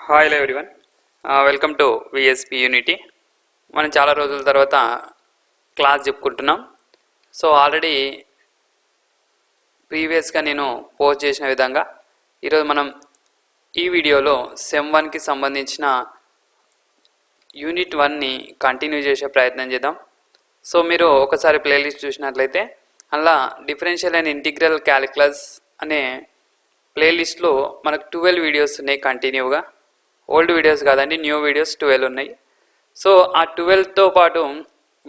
Hi hello everyone, welcome to VSP unity. మనం చాలా రోజుల తర్వాత క్లాస్ చెప్పుకుంటున్నాం. సో ఆల్రెడీ ప్రీవియస్గా నేను పోస్ట్ చేసిన విధంగా ఈరోజు మనం ఈ వీడియోలో సెమ్ 1కి సంబంధించిన యూనిట్ 1ని కంటిన్యూ చేసే ప్రయత్నం చేద్దాం. సో మీరు ఒకసారి ప్లేలిస్ట్ చూసినట్లయితే అలా డిఫరెన్షియల్ అండ్ ఇంటిగ్రల్ క్యాలిక్యులస్ అనే ప్లేలిస్ట్లో మనకు 12 వీడియోస్ ఉన్నాయి కంటిన్యూగా. ఓల్డ్ వీడియోస్ కాదండి, న్యూ వీడియోస్ 12 ఉన్నాయి. సో ఆ 12తో పాటు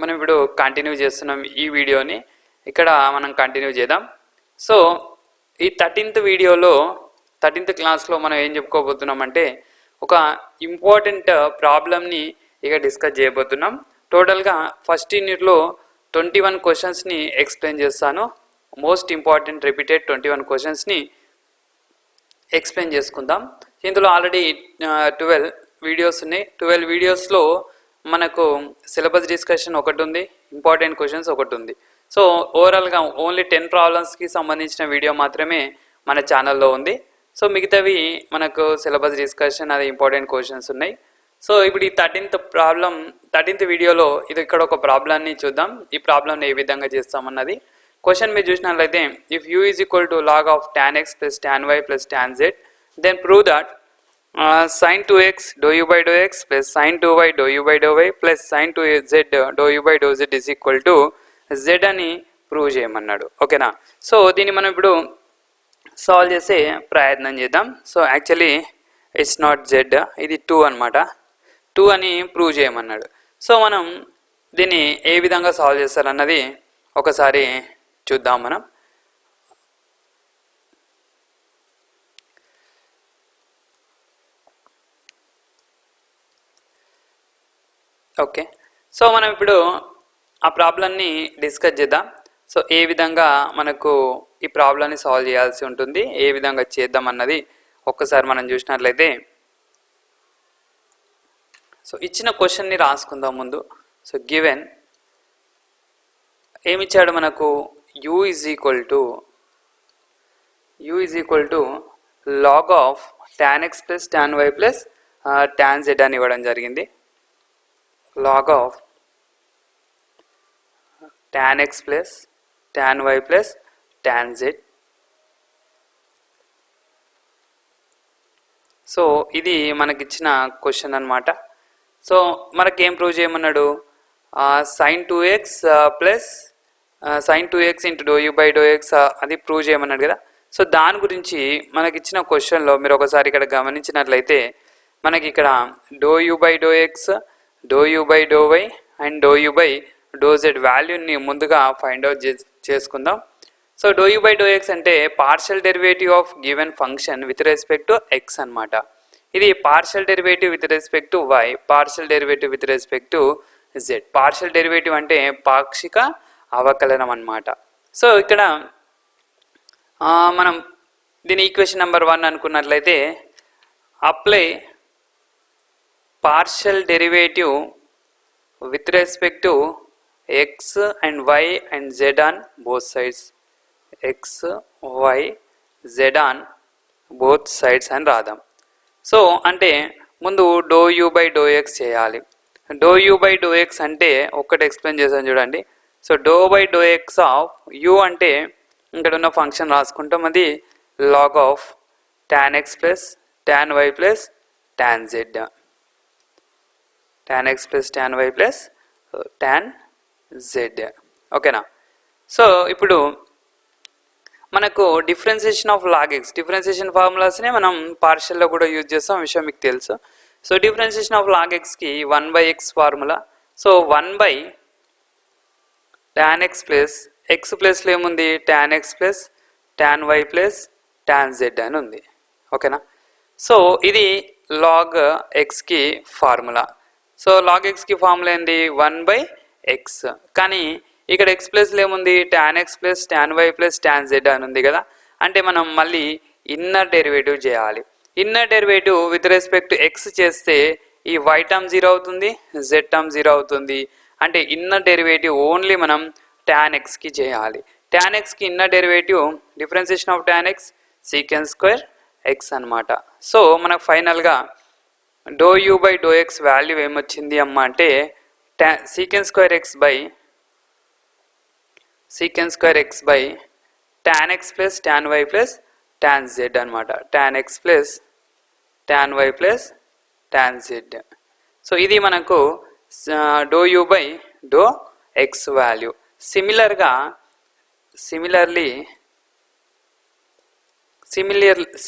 మనం ఇప్పుడు కంటిన్యూ చేస్తున్నాం. ఈ వీడియోని ఇక్కడ మనం కంటిన్యూ చేద్దాం. సో ఈ 13th వీడియోలో 13th క్లాస్లో మనం ఏం చెప్పుకోబోతున్నామంటే ఒక ఇంపార్టెంట్ ప్రాబ్లమ్ని ఇక డిస్కస్ చేయబోతున్నాం. టోటల్గా ఫస్ట్ యూనిట్లో 21 క్వశ్చన్స్ని ఎక్స్ప్లెయిన్ చేస్తాను. మోస్ట్ ఇంపార్టెంట్ రిపీటెడ్ 21 క్వశ్చన్స్ని ఎక్స్ప్లెయిన్ చేసుకుందాం. ఇందులో ఆల్రెడీ 12 వీడియోస్ ఉన్నాయి. 12 వీడియోస్లో మనకు సిలబస్ డిస్కషన్ ఒకటి ఉంది, ఇంపార్టెంట్ క్వశ్చన్స్ ఒకటి ఉంది. సో ఓవరాల్గా ఓన్లీ 10 ప్రాబ్లమ్స్కి సంబంధించిన వీడియో మాత్రమే మన ఛానల్లో ఉంది. సో మిగతావి మనకు సిలబస్ డిస్కషన్, అది ఇంపార్టెంట్ క్వశ్చన్స్ ఉన్నాయి. సో ఇప్పుడు ఈ 13th వీడియోలో ఇక్కడ ఒక ప్రాబ్లమ్ని చూద్దాం. ఈ ప్రాబ్లమ్ని ఏ విధంగా చేస్తామన్నది క్వశ్చన్ మీరు చూసినట్లయితే, if u is equal to log of tan x plus tan y plus tan z, then prove that sin 2x dou u by dou x plus sin 2y dou u by dou y plus sin 2z dou u by dou z is equal to z అని prove చేయమన్నాడు. ఓకేనా? So దీన్ని మనం ఇప్పుడు solve చేసే ప్రయత్నం చేద్దాం. So actually it's not z, ఇది 2 అనమాట. 2 అని ప్రూవ్ చేయమన్నాడు. సో మనం దీన్ని ఏ విధంగా సాల్వ్ చేస్తారన్నది ఒకసారి చూద్దాం మనం. ఓకే, సో మనం ఇప్పుడు ఆ ప్రాబ్లమ్ని డిస్కస్ చేద్దాం. సో ఏ విధంగా మనకు ఈ ప్రాబ్లమ్ని సాల్వ్ చేయాల్సి ఉంటుంది, ఏ విధంగా చేద్దాం అన్నది ఒక్కసారి మనం చూసినట్లయితే, సో ఇచ్చిన క్వశ్చన్ని రాసుకుందాం ముందు. సో గివెన్ ఏమిచ్చాడు మనకు, u is equal to log of tan x plus tan y plus tan z అని ఇవ్వడం జరిగింది. log of tan x plus tan y plus tan z. So ఇది మనకిచ్చిన క్వశ్చన్ అనమాట. సో మనకేం ప్రూవ్ చేయమన్నాడు, sin 2x plus sin 2x into do u by do x అది prove చేయమన్నాడు కదా. సో దాని గురించి మనకిచ్చిన క్వశ్చన్లో మీరు ఒకసారి ఇక్కడ గమనించినట్లయితే మనకి ఇక్కడ do u by do x, do u by do y and do u by do z వాల్యూని ముందుగా ఫైండ్ అవుట్ చేసుకుందాం. So do u by do x అంటే partial derivative of given function with respect to x అనమాట. ఇది partial derivative with respect to y, partial derivative with respect to z. Partial derivative అంటే పాక్షిక అవకలనం అనమాట. So ఇక్కడ మనం దీని ఈక్వేషన్ నెంబర్ 1 అనుకున్నట్లయితే, apply partial derivative with respect to x and y and z on both sides, x y z on both sides అని రాద్దాం. సో అంటే ముందు do u by do x చేయాలి. Do u by do x అంటే ఒక్కటి explain చేశాను చూడండి. So do by do x of u అంటే ఇక్కడ ఉన్న ఫంక్షన్ రాసుకుంటాం, అది log of tan x plus tan y plus tan z, tan x plus tan y plus tan z. ఓకేనా? సో ఇప్పుడు మనకు differentiation of log x, differentiation ఫార్ములాస్ని మనం పార్షియల్లో కూడా యూజ్ చేస్తాం, విషయం మీకు తెలుసు. సో డిఫరెన్షియేషన్ ఆఫ్ లాగ్ ఎక్స్కి 1/x formula. So 1 tan x plus x ప్లస్లో ఏముంది, tan x plus tan y plus tan z అని ఉంది. ఓకేనా? సో ఇది లాగ్ ఎక్స్కి ఫార్ములా. సో లాగ్ ఎక్స్కి ఫార్ములా ఏంది, 1/x. కానీ ఇక్కడ ఎక్స్ ప్లస్లో ఏముంది, tan x plus tan y plus tan z అని ఉంది కదా. అంటే మనం మళ్ళీ ఇన్నర్ డెరివేటివ్ చేయాలి. Inner derivative with respect to x చేస్తే ఈ y టర్మ్ 0 అవుతుంది, z టర్మ్ 0 అవుతుంది. అంటే ఇన్నర్ డెరివేటివ్ ఓన్లీ మనం tan xకి చేయాలి. tan xకి inner derivative differentiation of tan x secant square x అనమాట. సో మనకు ఫైనల్గా do u by do x value ఏమొచ్చింది అమ్మ అంటే secant square x by tan x plus tan y plus tan z అనమాట. tan x plus tan y plus tan z. So ఇది మనకు do u by do x value.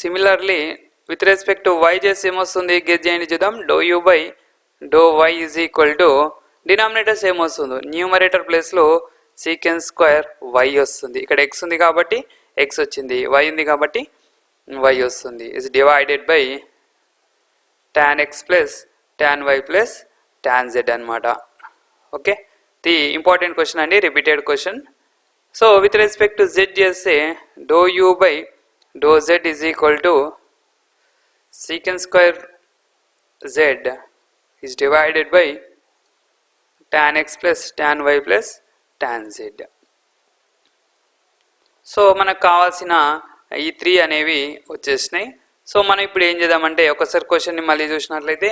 Similarly with respect to y చేసి ఏమొస్తుంది guess చేయండి చూద్దాం. Do u by do y is equal to denominators ఏమొస్తుందో numerator ప్లేస్లో secant square y వస్తుంది. ఇక్కడ x ఉంది కాబట్టి x వచ్చింది, y ఉంది కాబట్టి y వస్తుంది. Is divided by tan x plus tan y plus tan z అనమాట. ఓకే, ది ఇంపార్టెంట్ క్వశ్చన్ అండి, repeated question. So with respect to z చేస్తే do u by do z is equal to secant square z is divided by tan x plus tan y plus tan z. So మనకు కావాల్సిన ఈ 3 అనేవి వచ్చేసినాయి. So మనం ఇప్పుడు ఏం చేద్దామంటే ఒకసారి క్వశ్చన్ని మళ్ళీ చూసినట్లయితే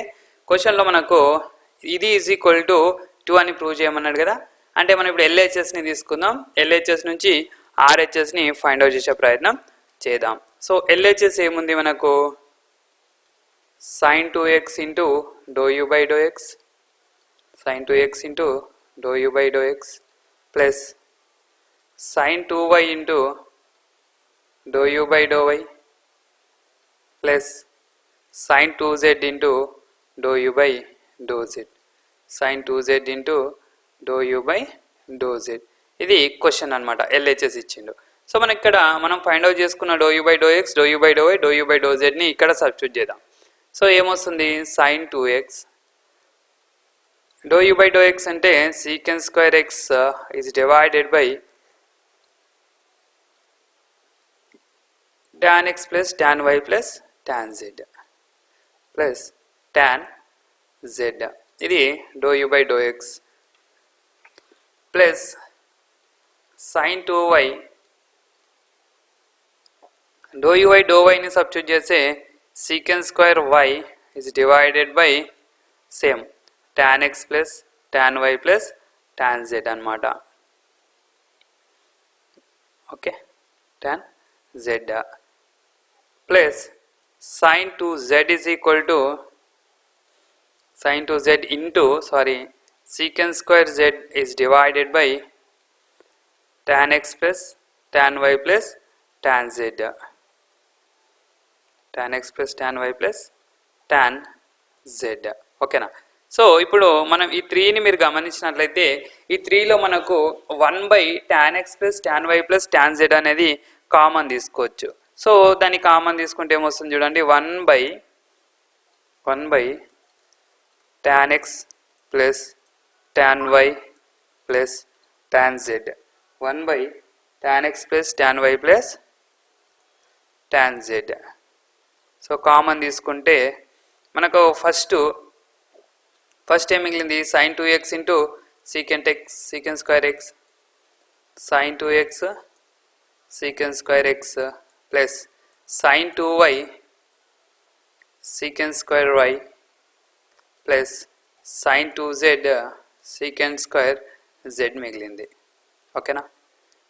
క్వశ్చన్లో మనకు ఇది ఈజ్ ఈక్వల్ టు 2 అని ప్రూవ్ చేయమన్నాడు కదా. అంటే మనం ఇప్పుడు ఎల్హెచ్ఎస్ని తీసుకుందాం. ఎల్హెచ్ఎస్ నుంచి ఆర్హెచ్ఎస్ని ఫైండ్ అవుట్ చేసే ప్రయత్నం చేద్దాం. సో ఎల్హెచ్ఎస్ ఏముంది మనకు sin 2x into do u by do x, sin 2x into do u by do x plus sin 2y into do u by do y plus sin 2z into do u by do z, sin 2z into do u by do z. ఇది question అనమాట, LHS ఇచ్చిండు. So మనం ఇక్కడ మనం find out చేసుకున్న do u by do x, do u by do y, do u by do జెడ్ని ఇక్కడ substitute చేద్దాం. So ఏమొస్తుంది sin 2x do u by do x అంటే secant square x is divided by tan x plus tan y plus tan z plus tan z. ఇది do u by do x plus sin 2y do u by do వైని substitute చేస్తే secant square y is divided by same tan x plus tan y plus tan z అనమాట. Okay, tan z plus sin 2z is equal to sin 2z into సీకెన్ square z is divided by tan x plus tan y plus tan z, tan x plus tan y plus tan z. ఓకేనా. So ఇప్పుడు మనం ఈ 3ని మీరు గమనించినట్లయితే ఈ 3లో మనకు 1/tan x plus tan y plus tan z అనేది common తీసుకోవచ్చు. సో దాన్ని కామన్ తీసుకుంటే ఏమొస్తుంది చూడండి, 1/tan x plus tan y plus tan z, 1/tan x plus tan y plus tan z. So common తీసుకుంటే మనకు ఫస్ట్ ఏం మిగిలింది sin 2x into సీకెన్ square X, sin 2x సీకెన్ square X plus sin 2y సీకెన్ square y plus sin 2z సీకెన్ square z మిగిలింది. ఓకేనా.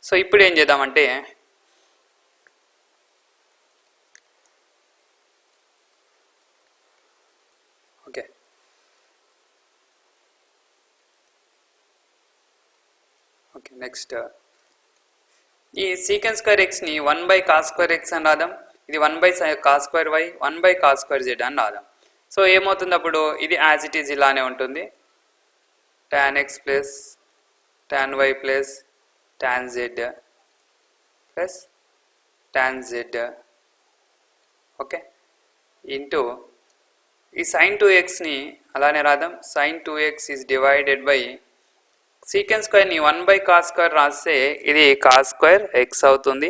So ఇప్పుడు ఏం చేద్దామంటే next ఈ సీకెన్ స్క్వేర్ ఎక్స్ని 1/cos స్క్వేర్ ఎక్స్ అని రాదాం. ఇది 1/cos square y, 1/cos square Z అని రాదాం. సో ఏమవుతుంది అప్పుడు ఇది యాజ్ ఇట్ ఈజ్ ఇలానే ఉంటుంది. tan x plus tan y plus tan z plus tan z. Okay, into ఈ sin 2xని అలానే రాదాం. sin 2x is divided by secant స్క్వేర్ని 1/cos స్క్వేర్ రాస్తే ఇది cos స్క్వేర్ ఎక్స్ అవుతుంది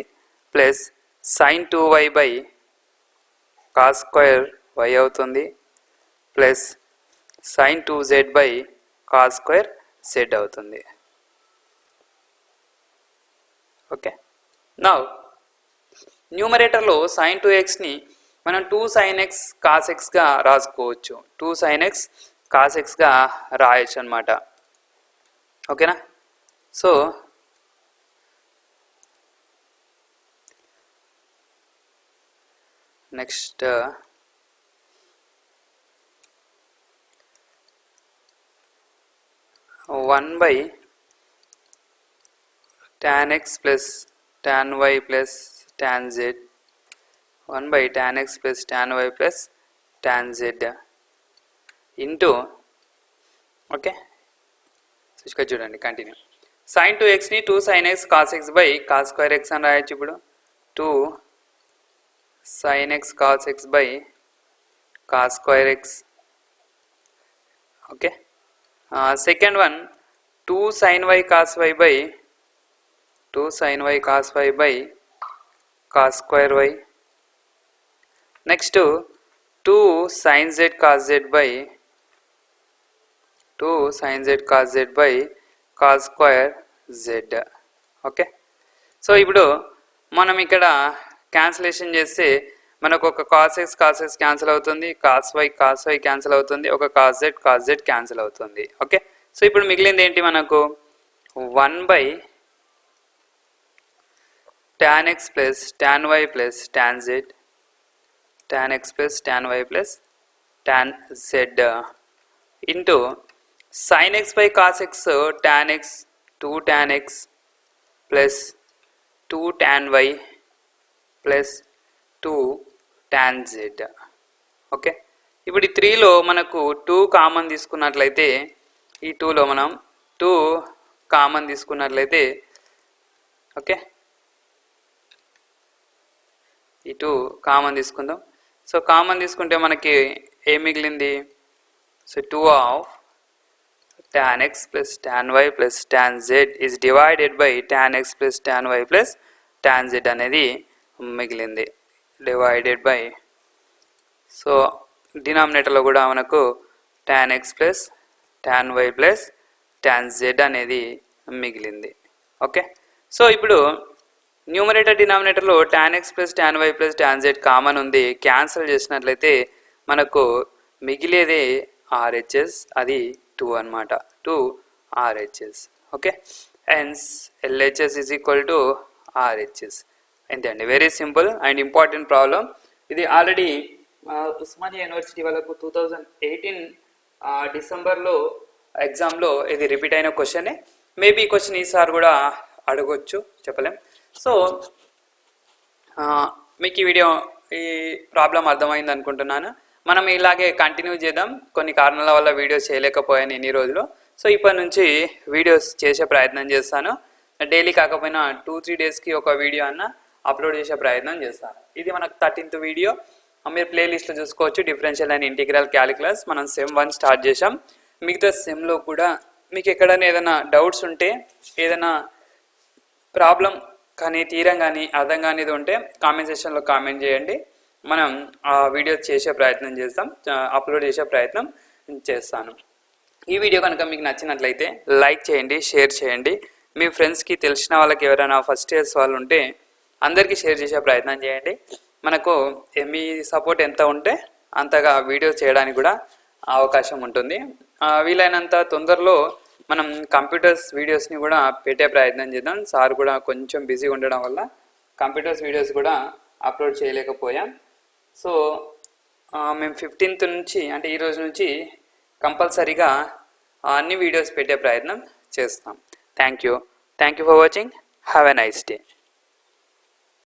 plus sin 2y by cos square y అవుతుంది plus sin 2z by cos square z అవుతుంది. ఓకే, నౌ న్యూమరేటర్లో sin 2xని మనం 2 sin x cos xగా రాసుకోవచ్చు. 2 sin x cos xగా రాయొచ్చు అనమాట. ఓకేనా? So next 1/tan x plus tan y plus tan z, 1/tan x plus tan y plus tan z into, okay ఇక్కడ చూడండి continue, sin 2xని 2 sin x cos x by cos square x అని రాయొచ్చు. ఇప్పుడు 2 sin x cos x by cos square x. Okay, second one 2 sin y cos y by 2 sin y cos y by cos square y. Next 2 sin z cos z by 2 sin z cos z by cos square z. Okay, so ఇప్పుడు మనం ఇక్కడ cancellation చేస్తే మనకు ఒక cos x cancel అవుతుంది, cos y cancel అవుతుంది, ఒక cos z cancel అవుతుంది. ఓకే, సో ఇప్పుడు మిగిలింది ఏంటి మనకు 1/tan x plus tan y plus tan z, tan x plus tan y plus tan z into sin x by cos x tan x 2 tan x plus 2 tan y plus 2 tan z. Okay, ఇప్పుడు ఈ 3లో మనకు 2 common తీసుకున్నట్లయితే, ఈ 2లో మనం 2 common తీసుకున్నట్లయితే, okay ఈ 2 common తీసుకుందాం. సో కామన్ తీసుకుంటే మనకి ఏం మిగిలింది? So 2 of tan x plus tan y plus tan z is divided by tan x plus tan y plus tan z అనేది మిగిలింది, డివైడెడ్ బై. సో డినామినేటర్లో కూడా మనకు tan x plus tan y plus tan z అనేది మిగిలింది. Okay, so ఇప్పుడు numerator డినామినేటర్లో tan x plus tan y plus tan z common ఉంది. Cancel చేసినట్లయితే మనకు మిగిలేదే RHS, అది 2 అనమాట, 2 RHS. Okay, hence LHS is equal to RHS. అంతే అండి, very simple and important problem ఇది. ఆల్రెడీ ఉస్మానియా యూనివర్సిటీ వాళ్ళకు 2018 డిసెంబర్లో ఎగ్జామ్లో ఇది రిపీట్ అయిన క్వశ్చనే. మేబీ ఈ క్వశ్చన్ ఈసారి కూడా అడగొచ్చు, చెప్పలేం. సో మీకు ఈ వీడియో, ఈ ప్రాబ్లం అర్థమైంది అనుకుంటున్నాను. మనం ఇలాగే కంటిన్యూ చేద్దాం. కొన్ని కారణాల వల్ల వీడియోస్ చేయలేకపోయాను ఇన్ని రోజులు. సో ఇప్పటి నుంచి వీడియోస్ చేసే ప్రయత్నం చేస్తాను. డైలీ కాకపోయినా 2-3 డేస్కి ఒక వీడియో అన్న అప్లోడ్ చేసే ప్రయత్నం చేస్తాను. ఇది మనకు 13th వీడియో. మీరు ప్లేలిస్ట్లో చూసుకోవచ్చు. డిఫరెన్షియల్ అండ్ ఇంటిగ్రల్ క్యాలిక్యులస్ మనం సెమ్ 1 స్టార్ట్ చేసాం. మిగతా సెమ్లో కూడా మీకు ఎక్కడైనా ఏదైనా డౌట్స్ ఉంటే, ఏదైనా ప్రాబ్లం కానీ తీరం కానీ అర్థం కానిది ఉంటే కామెంట్ సెక్షన్లో కామెంట్ చేయండి. మనం ఆ వీడియో చేసే ప్రయత్నం చేస్తాం, అప్లోడ్ చేసే ప్రయత్నం చేస్తాను. ఈ వీడియో కనుక మీకు నచ్చినట్లయితే లైక్ చేయండి, షేర్ చేయండి. మీ ఫ్రెండ్స్కి, తెలిసిన వాళ్ళకి ఎవరైనా ఫస్ట్ ఇయర్స్ వాళ్ళు ఉంటే అందరికీ షేర్ చేసే ప్రయత్నం చేయండి. మనకు మీ సపోర్ట్ ఎంత ఉంటే అంతగా వీడియో చేయడానికి కూడా అవకాశం ఉంటుంది. వీలైనంత తొందరలో మనం కంప్యూటర్స్ వీడియోస్ని కూడా పెట్టే ప్రయత్నం చేద్దాం. సార్ కూడా కొంచెం బిజీగా ఉండడం వల్ల కంప్యూటర్స్ వీడియోస్ కూడా అప్లోడ్ చేయలేకపోయాం. సో మేము 15th నుంచి, అంటే ఈరోజు నుంచి కంపల్సరీగా అన్ని వీడియోస్ పెట్టే ప్రయత్నం చేస్తాం. Thank you for watching. Have a nice day.